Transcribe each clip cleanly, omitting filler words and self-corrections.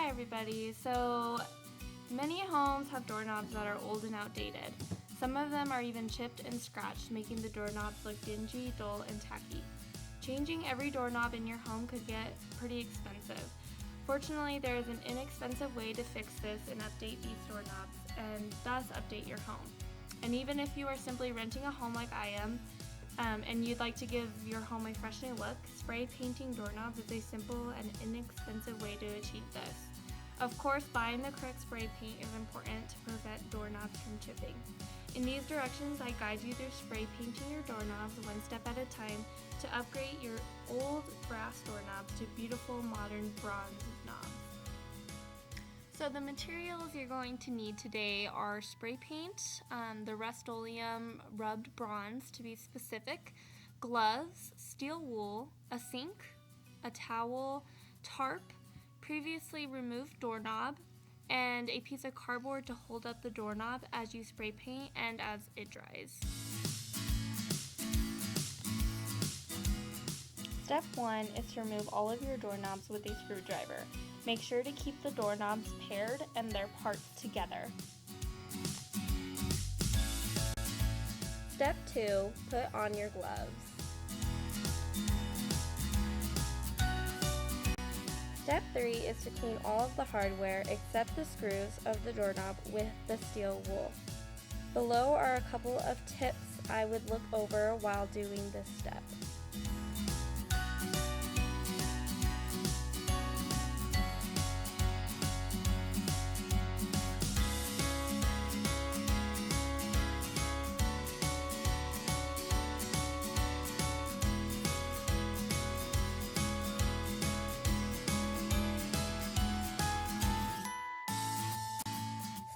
Hi everybody. So many homes have doorknobs that are old and outdated. Some of them are even chipped and scratched, making the doorknobs look dingy, dull, and tacky. Changing every doorknob in your home could get pretty expensive. Fortunately, there is an inexpensive way to fix this and update these doorknobs, and thus update your home. And even if you are simply renting a home like I am, and you'd like to give your home a fresh new look, spray painting doorknobs is a simple and inexpensive way to achieve this. Of course, buying the correct spray paint is important to prevent doorknobs from chipping. In these directions, I guide you through spray painting your doorknobs one step at a time to upgrade your old brass doorknobs to beautiful modern bronze knobs. So the materials you're going to need today are spray paint, the Rust-Oleum rubbed bronze to be specific, gloves, steel wool, a sink, a towel, tarp, previously removed doorknob, and a piece of cardboard to hold up the doorknob as you spray paint and as it dries. Step 1 is to remove all of your doorknobs with a screwdriver. Make sure to keep the doorknobs paired and their parts together. Step 2, put on your gloves. Step 3 is to clean all of the hardware except the screws of the doorknob with the steel wool. Below are a couple of tips I would look over while doing this step.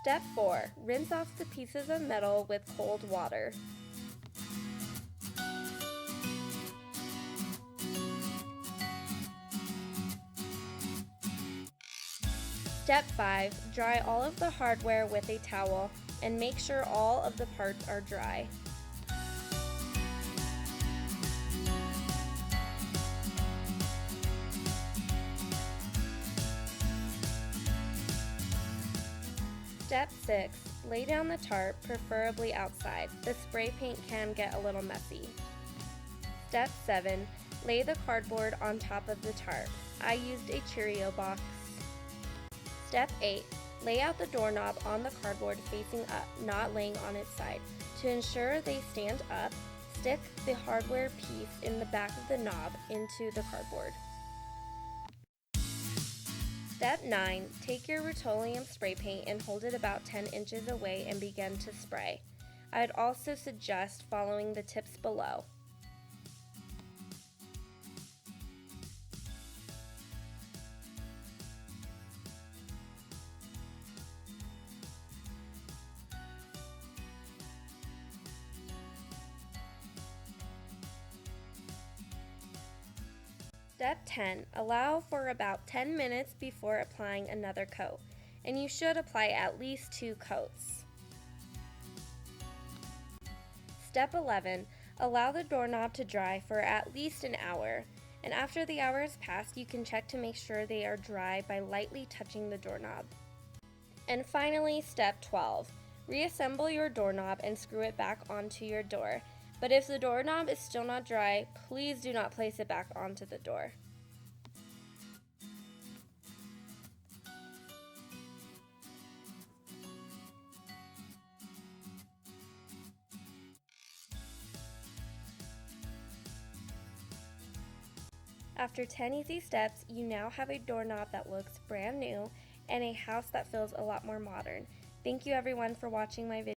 Step 4. Rinse off the pieces of metal with cold water. Step 5. Dry all of the hardware with a towel and make sure all of the parts are dry. Step 6. Lay down the tarp, preferably outside. The spray paint can get a little messy. Step 7. Lay the cardboard on top of the tarp. I used a Cheerio box. Step 8. Lay out the doorknob on the cardboard facing up, not laying on its side. To ensure they stand up, stick the hardware piece in the back of the knob into the cardboard. Step 9. Take your Rust-Oleum spray paint and hold it about 10 inches away and begin to spray. I'd also suggest following the tips below. Step 10. Allow for about 10 minutes before applying another coat, and you should apply at least 2 coats. Step 11. Allow the doorknob to dry for at least an hour, and after the hour has passed, you can check to make sure they are dry by lightly touching the doorknob. And finally, step 12. Reassemble your doorknob and screw it back onto your door. But if the doorknob is still not dry, please do not place it back onto the door. After 10 easy steps, you now have a doorknob that looks brand new and a house that feels a lot more modern. Thank you everyone for watching my video.